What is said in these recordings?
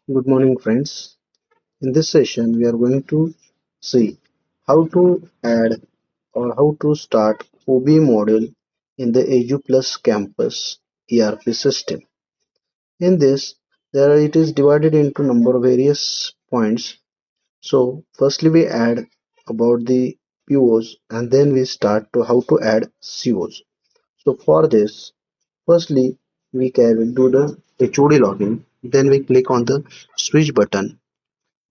Good morning, friends. In this session, we are going to see how to add or how to start OBE module in the Eduplus Campus ERP system. In this, it is divided into number of various points. So, firstly, we add about the POs and then we start to how to add COs. So, for this, firstly, we can do the HOD login. Then we click on the switch button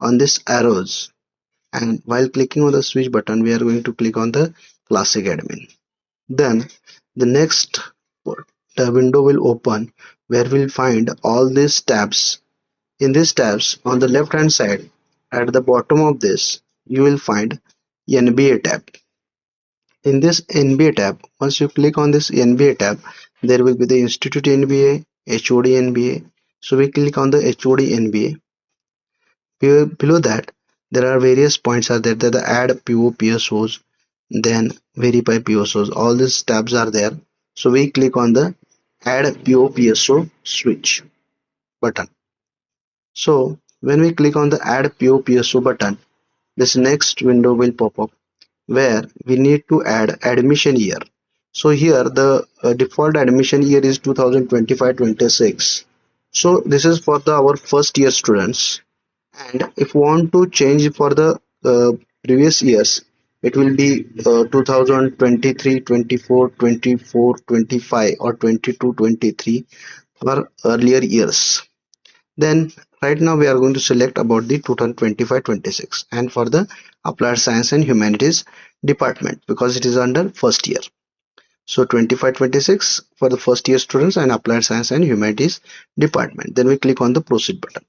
on this arrows, and while clicking on the switch button we are going to click on the classic admin. Then the next the window will open where we'll find all these tabs. In these tabs on the left hand side at the bottom of this you will find NBA tab. In this NBA tab, once you click on this NBA tab, there will be the Institute NBA, HOD NBA. So we click on the HOD NBA. Below that, there are various points are there. The add PO PSOs, then verify PSOs. All these tabs are there. So we click on the add PO PSO switch button. So when we click on the add PO PSO button, this next window will pop up where we need to add admission year. So here the default admission year is 2025-26. So this is for our first year students, and if you want to change for the previous years, it will be 2023, 24, 24, 25 or 22, 23 for earlier years. Then right now we are going to select about the 2025-26 and for the applied science and humanities department because it is under first year. So 25-26 for the first year students and applied science and humanities department. Then we click on the proceed button.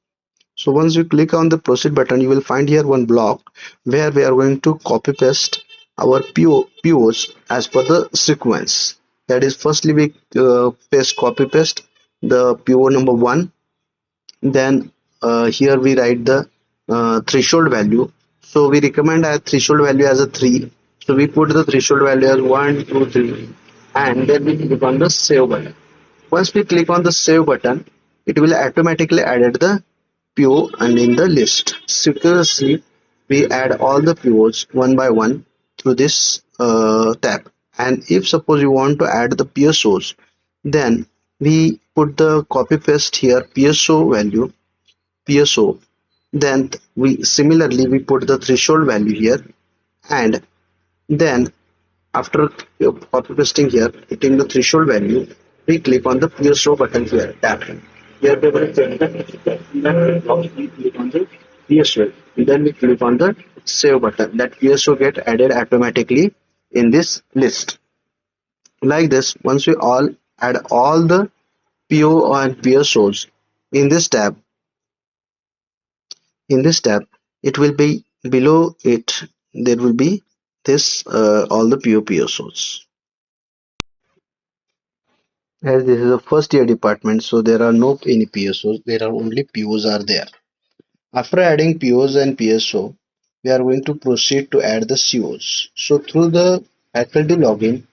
So once you click on the proceed button, you will find here one block where we are going to copy paste our POs as per the sequence. That is, firstly we copy paste the PO number 1. Then here we write the threshold value. So we recommend a threshold value as a 3. So we put the threshold value as 1, 2, 3, and then we click on the save button. Once we click on the save button, it will automatically add the PO and in the list. Securely, we add all the POs one by one through this tab. And if suppose you want to add the PSOs, then we put the copy paste here PSO value, PSO. Then we similarly we put the threshold value here, and then after copy pasting here, hitting the threshold value, we click on the PSO button here, tap. Here we will change we click on the PSO. Then we click on the save button. That PSO get added automatically in this list. Like this, once we all add all the PO and PSOs in this tab, it will be below it. There will be this all the PO PSOs. As this is a first year department, so there are no any PSOs, there are only POs are there. After adding POs and PSO, we are going to proceed to add the COs. So through the faculty login,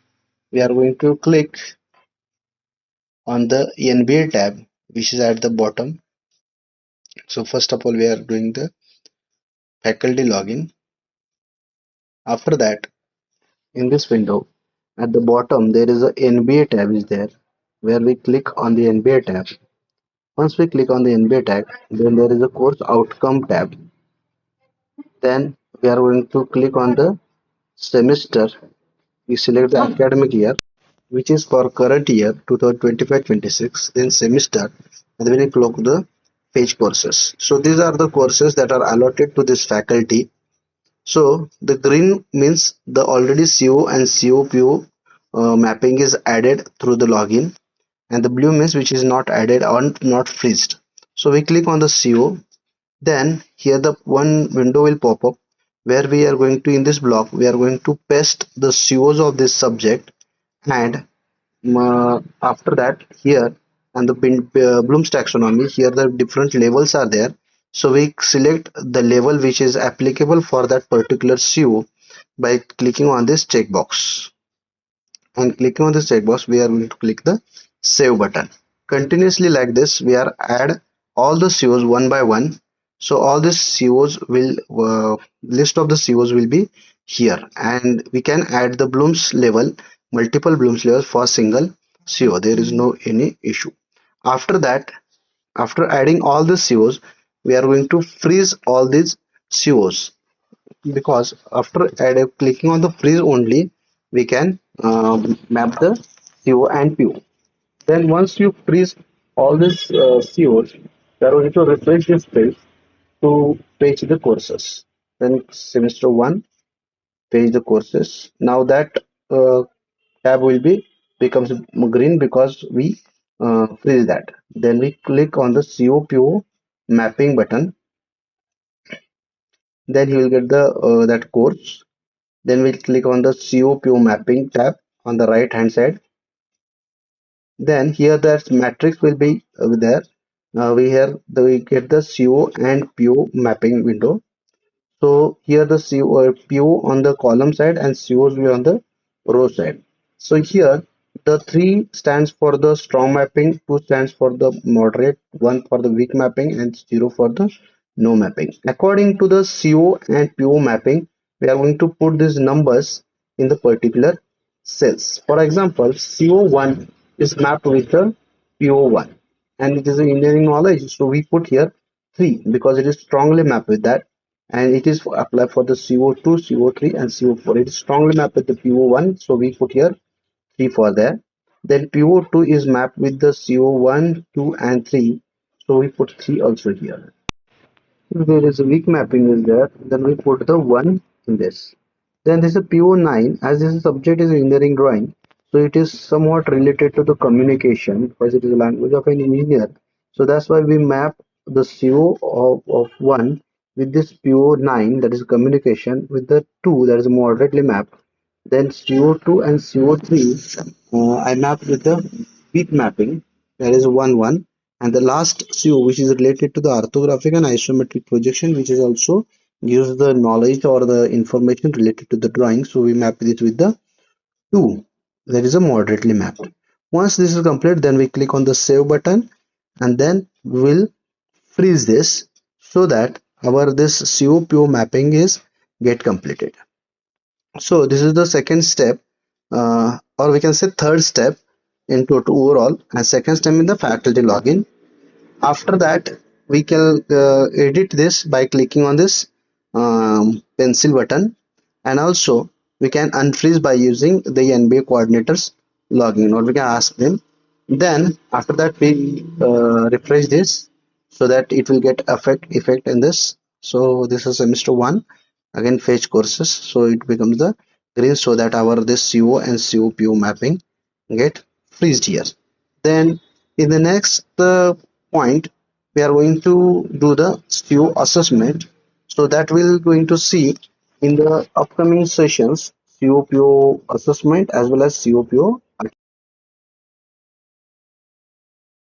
we are going to click on the NBA tab, which is at the bottom. So first of all, we are doing the faculty login. After that, in this window, at the bottom, there is a NBA tab is there, where we click on the NBA tab. Once we click on the NBA tab, then there is a course outcome tab. Then we are going to click on the semester. We select the academic year, which is for current year 2025-26. Then semester, and then we click the page courses. So these are the courses that are allotted to this faculty. So the green means the already CO and COPO mapping is added through the login, and the blue means which is not added or not freezed. So we click on the CO. Then here the one window will pop up where we are going to, in this block we are going to paste the COs of this subject, and after that here and the Bloom's taxonomy, here the different levels are there. So we select the level which is applicable for that particular CO by clicking on this checkbox, and clicking on this checkbox we are going to click the save button. Continuously like this we are add all the COs one by one. So all these COs will list of the COs will be here, and we can add the blooms level, multiple blooms levels for single CO. There is no any issue. After that, after adding all the COs, we are going to freeze all these COs, because after clicking on the freeze only, we can map the CO and PO. Then once you freeze all these COs, you are going to refresh this page to page the courses. Then semester 1, page the courses. Now that tab will be becomes green because we freeze that. Then we click on the COPO mapping button. Then you will get the that course. Then we'll click on the COPO mapping tab on the right hand side. Then here that matrix will be there. We get the CO and PO mapping window. So here the PO on the column side and COs will be on the row side. So here the 3 stands for the strong mapping, 2 stands for the moderate, 1 for the weak mapping, and 0 for the no mapping. According to the CO and PO mapping, we are going to put these numbers in the particular cells. For example, CO1 is mapped with the PO1, and it is an engineering knowledge, so we put here 3 because it is strongly mapped with that, and it is apply for the CO2, CO3, and CO4. It is strongly mapped with the PO1, so we put here 3 for that. Then PO2 is mapped with the CO1, 2, and 3, so we put 3 also here. If there is a weak mapping is there, then we put the 1 in this. Then this is a PO9, as this subject is engineering drawing, so it is somewhat related to the communication because it is a language of an engineer. So that's why we map the CO of 1 with this PO9, that is communication, with the 2, that is moderately mapped. Then CO2 and CO3 I mapped with the weak mapping, that is 1 1. And the last CO, which is related to the orthographic and isometric projection, which is also gives the knowledge or the information related to the drawing. So we map this with the 2, that is a moderately mapped. Once this is complete, then we click on the save button, and then we will freeze this so that our this COPO mapping is get completed. So this is the second step, or we can say third step into overall, and second step in the faculty login. After that, we can edit this by clicking on this pencil button, and also we can unfreeze by using the NBA coordinators login, or we can ask them. Then after that, we refresh this so that it will get effect in this. So this is semester 1, again fetch courses, so it becomes the green, so that our this CO and COPO mapping get freezed here. Then in the next point, we are going to do the CO assessment, so that we'll going to see in the upcoming sessions COPO assessment as well as COPO